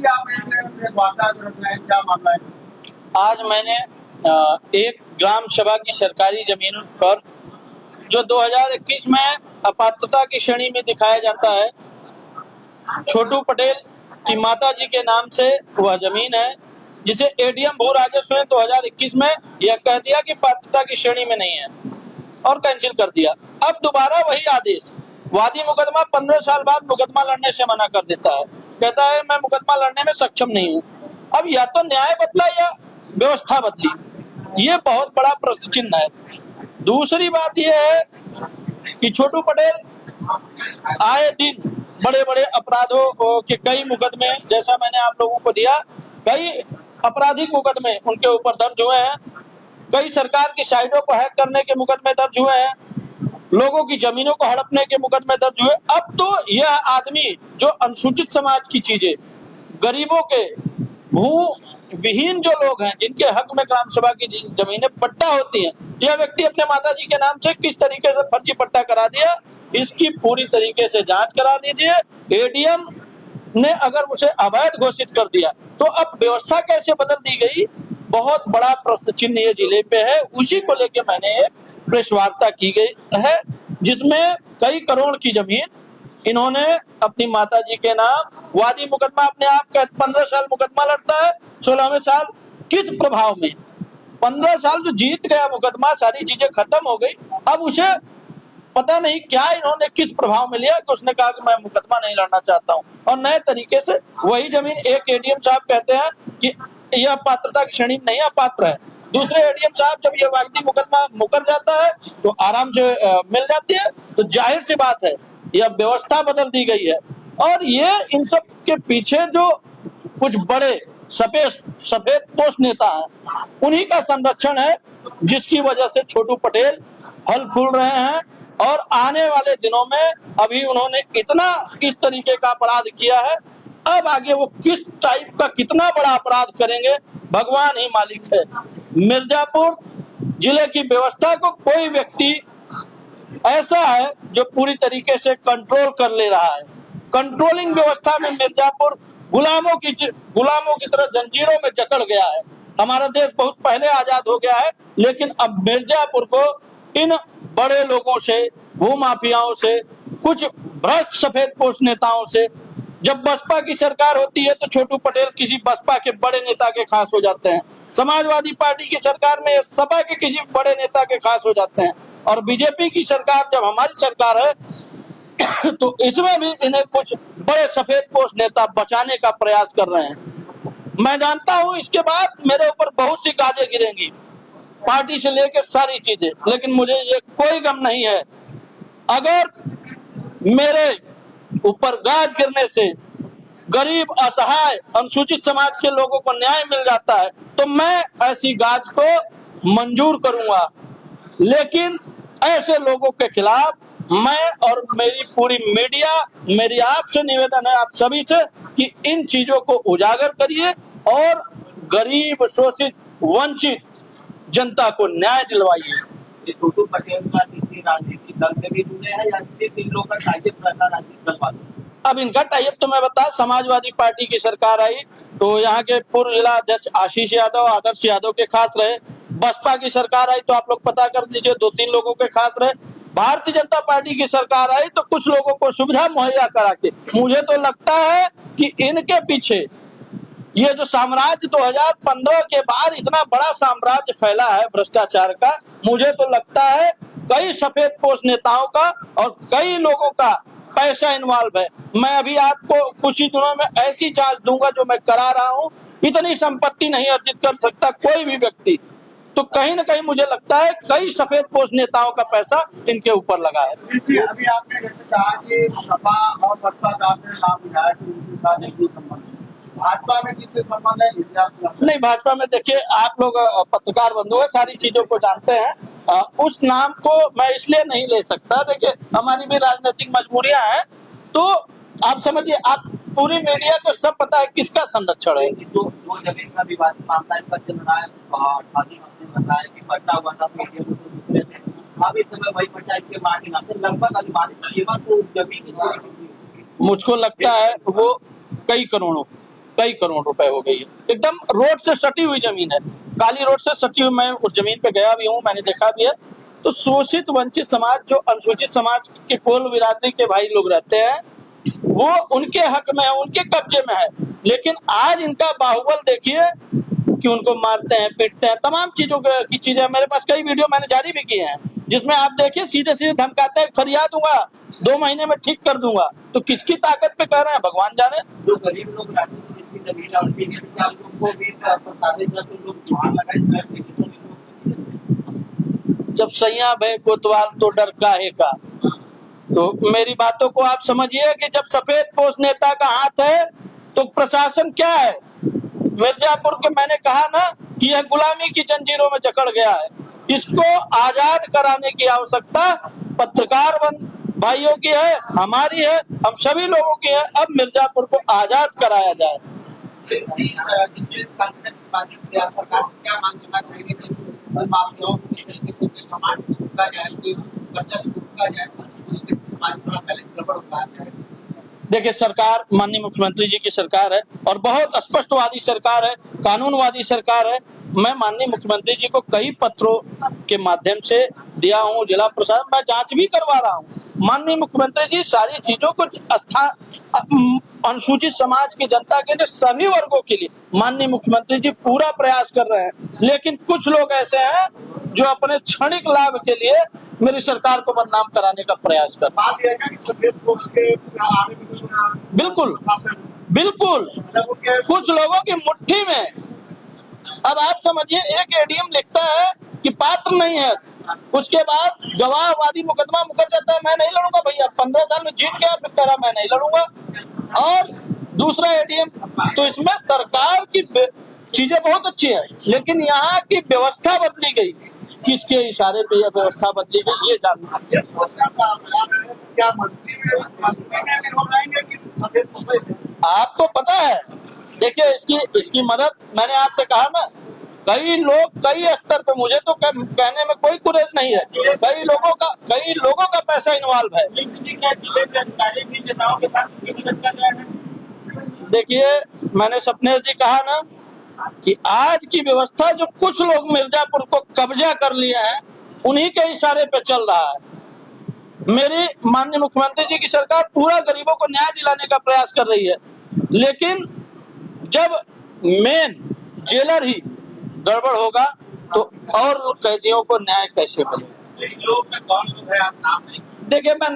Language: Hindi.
आप एक वार्ता रख रहे हैं, क्या मामला है? आज मैंने एक ग्राम सभा की सरकारी जमीन पर जो 2021 में अपात्रता की श्रेणी में दिखाया जाता है, छोटू पटेल की माता जी के नाम से वह जमीन है, जिसे एडीएम भू राजस्व ने 2021 में यह कह दिया कि पात्रता की श्रेणी में नहीं है और कैंसिल कर दिया। अब दोबारा वही आदेश, वादी मुकदमा 15 साल बाद मुकदमा लड़ने से मना कर देता है, कहता है मैं मुकदमा लड़ने में सक्षम नहीं हूँ। अब या तो न्याय बदला या व्यवस्था बदली, ये बहुत बड़ा प्रश्न चिन्ह है। दूसरी बात यह है कि छोटू पटेल आए दिन बड़े बड़े अपराधों के कई मुकदमे, जैसा मैंने आप लोगों को दिया, कई आपराधिक मुकदमे उनके ऊपर दर्ज हुए हैं, कई सरकार की साइटों को हैक करने के मुकदमे दर्ज हुए हैं, लोगों की जमीनों को हड़पने के मुकदमे दर्ज हुए। अब तो यह आदमी जो अनुसूचित समाज की चीजें, गरीबों के, भू विहीन जो लोग हैं, जिनके हक में ग्राम सभा की जमीनें पट्टा होती हैं, यह व्यक्ति अपने माताजी के नाम से किस तरीके से फर्जी पट्टा करा दिया, इसकी पूरी तरीके से जांच करा लीजिए। एडीएम ने अगर उसे अवैध घोषित कर दिया तो अब व्यवस्था कैसे बदल दी गई, बहुत बड़ा प्रश्न चिन्ह ये जिले पे है। उसी को लेके मैंने एक प्रेस वार्ता की गई है, जिसमें कई करोड़ की जमीन इन्होंने अपनी माताजी के नाम, वादी मुकदमा अपने आप का 15 साल मुकदमा लड़ता है, 16वें साल किस प्रभाव में, 15 साल जो जीत गया मुकदमा, सारी चीजें खत्म हो गई, अब उसे पता नहीं क्या इन्होंने किस प्रभाव में लिया कि उसने कहा कि मैं मुकदमा नहीं लड़ना चाहता हूँ, और नए तरीके से वही जमीन एक एडीएम साहब कहते हैं कि यह पात्रता की श्रेणी नहीं अपात्र है, दूसरे एडीएम साहब जब यह वादी मुकदमा मुकर जाता है तो आराम से मिल जाती है। तो जाहिर सी बात है यह व्यवस्था बदल दी गई है, और ये इन सब के पीछे जो कुछ बड़े सफेद पोस्ट नेता हैं, उन्हीं का संरक्षण है, जिसकी वजह से छोटू पटेल फल फूल रहे हैं। और आने वाले दिनों में अभी उन्होंने इतना इस तरीके का अपराध किया है, अब आगे वो किस टाइप का कितना बड़ा अपराध करेंगे भगवान ही मालिक है। मिर्जापुर जिले की व्यवस्था को कोई व्यक्ति ऐसा है जो पूरी तरीके से कंट्रोल कर ले रहा है। कंट्रोलिंग व्यवस्था में मिर्जापुर गुलामों की तरह जंजीरों में जकड़ गया है। हमारा देश बहुत पहले आजाद हो गया है, लेकिन अब मिर्जापुर को इन बड़े लोगों से, भूमाफियाओं से, कुछ भ्रष्ट सफेद पोस्ट नेताओं से, जब बसपा की सरकार होती है तो छोटू पटेल किसी बसपा के बड़े नेता के खास हो जाते हैं, समाजवादी पार्टी की सरकार में सपा के किसी बड़े नेता के खास हो जाते हैं, और बीजेपी की सरकार जब हमारी सरकार है तो इसमें भी इन्हें कुछ बड़े सफेद पोस्ट नेता बचाने का प्रयास कर रहे हैं। मैं जानता हूं इसके बाद मेरे ऊपर बहुत सी गाजें गिरेंगी, पार्टी से लेकर सारी चीजें, लेकिन मुझे ये कोई गम नहीं है। अगर मेरे ऊपर गाज गिरने से गरीब, असहाय, अनुसूचित समाज के लोगों को न्याय मिल जाता है तो मैं ऐसी गाज को मंजूर करूंगा, लेकिन ऐसे लोगों के खिलाफ मैं और मेरी पूरी मीडिया, मेरी आपसे निवेदन है, आप सभी से, कि इन चीजों को उजागर करिए और गरीब, शोषित, वंचित जनता को न्याय दिलवाइए। ये छोटू पटेल का किसी राजनीतिक दल से भी जुड़े हैं या सिर्फ इन लोगों का टाइप रहता राजनीतिक दल वालों? अब इनका टाइप तो मैं बता, समाजवादी पार्टी की सरकार आई तो यहाँ के पूर्व जिला अध्यक्ष आशीष यादव, आदर्श यादव के खास रहे, बसपा की सरकार आई तो आप लोग पता कर दीजिए 2-3 लोगों के खास रहे, भारतीय जनता पार्टी की सरकार आई तो कुछ लोगों को सुविधा मुहैया करा के। मुझे तो लगता है कि इनके पीछे ये जो साम्राज्य 2015 के बाद इतना बड़ा साम्राज्य फैला है भ्रष्टाचार का, मुझे तो लगता है कई सफेद पोस्ट नेताओं का और कई लोगों का पैसा इन्वॉल्व है। मैं अभी आपको कुछ ही दिनों में ऐसी जांच दूंगा जो मैं करा रहा हूं, इतनी संपत्ति नहीं अर्जित कर सकता कोई भी व्यक्ति, तो कहीं ना कहीं मुझे लगता है कई सफेद पोस्ट नेताओं का पैसा इनके ऊपर लगा है। अभी आपने जैसे कहा कि सपा और बसपा का आपने नाम उठाया कि उनके साथ एक संबंध, भाजपा में किससे संबंध है? नहीं, भाजपा में देखिए, आप लोग पत्रकार बंधु है, सारी चीजों को जानते हैं, उस नाम को मैं इसलिए नहीं ले सकता, देखिए हमारी भी राजनीतिक मजबूरियां हैं, तो आप समझिए, आप पूरी मीडिया को सब पता है किसका संरक्षण है। दो जमीन का विवादित मामला इनका चल रहा है, बताया कि पट्टा हुआ था, अभी समय वही पट्टा इसके मांगे ना लगभग अनुमानित तो जमीन मुझको लगता है वो कई करोड़ों, कई करोड़ रुपए हो गई है। एकदम रोड से सटी हुई जमीन है, काली रोड से सटी हुई। मैं उस जमीन पे गया भी हूँ, मैंने देखा भी है। तो शोषित वंचित समाज, जो अनुसूचित समाज के कोल बिरादरी के भाई लोग रहते हैं, वो उनके हक में है, उनके कब्जे में है। लेकिन आज इनका बाहुबल देखिए कि उनको मारते हैं, पीटते हैं, तमाम चीजों की चीजें। मेरे पास कई वीडियो मैंने जारी भी किए हैं, जिसमें आप देखिए सीधे सीधे धमकाते हैं, फरियाद दूंगा, 2 महीने में ठीक कर दूंगा। तो किसकी ताकत पे कह रहे हैं भगवान जाने। जो गरीब लोग रहते हैं, जिनकी जमीन और उनकी क्या लोगों को भी प्रसादित करते लोग वहां लगाए। जब सैया भय कोतवाल तो डर काहे का। तो मेरी बातों को आप समझिए कि जब सफेद पोष नेता का हाथ है तो प्रशासन क्या है। मिर्जापुर के मैंने कहा ना कि यह गुलामी की जंजीरों में जकड़ गया है। इसको आजाद कराने की आवश्यकता पत्रकार भाइयों की है, हमारी है, हम सभी लोगों की है। अब मिर्जापुर को आजाद कराया जाए। इसकी कॉन्फ्रेंस के माध्यम से आप सरकार से क्या मांग करना चाहेंगे कि इस माफियाओं को किस तरीके से समाज को रोका जाए, कि वर्चस्व रोका जाए, इस तरीके से समाज में पहले गड़बड़ होता है। देखिए, सरकार माननीय मुख्यमंत्री जी की सरकार है और बहुत स्पष्टवादी सरकार है, कानूनवादी सरकार है। मैं माननीय मुख्यमंत्री जी को कई पत्रों के माध्यम से दिया हूँ, जिला प्रशासन मैं जांच भी करवा रहा हूँ। माननीय मुख्यमंत्री जी सारी चीजों को अनुसूचित समाज की जनता के लिए, सभी वर्गों के लिए माननीय मुख्यमंत्री जी पूरा प्रयास कर रहे हैं। लेकिन कुछ लोग ऐसे हैं जो अपने क्षणिक लाभ के लिए मेरी सरकार को बदनाम कराने का प्रयास कर रहे हैं। बिल्कुल बिल्कुल, कुछ लोगों की मुट्ठी में। अब आप समझिए, एक एडीएम लिखता है कि पात्र नहीं है, उसके बाद गवाहवादी मुकदमा मुकर जाता है, मैं नहीं लड़ूंगा भैया, 15 साल में जीत गया, फिर कह रहा मैं नहीं लड़ूंगा। और दूसरा एडीएम, तो इसमें सरकार की चीजें बहुत अच्छी है, लेकिन यहाँ की व्यवस्था बदली गई। किसके इशारे पे यह व्यवस्था बदली गई, ये जानना। क्या मंत्री आपको पता है, देखिए इसकी मदद मैंने आपसे कहा ना, कई लोग कई स्तर पे, मुझे तो कहने में कोई गुरेज नहीं है, कई लोगों का पैसा इन्वॉल्व है। देखिए, मैंने सपनेश जी कहा ना कि आज की व्यवस्था जो कुछ लोग मिर्जापुर को कब्जा कर लिए हैं, उन्हीं के इशारे पे चल रहा है। मेरी माननीय मुख्यमंत्री जी की सरकार पूरा गरीबों को न्याय दिलाने का प्रयास कर रही है, लेकिन जब मेन जेलर ही गड़बड़ होगा तो और कैदियों को न्याय कैसे मिलेगा। कौन लोग है, आप नाम नहीं। देखिए, मैं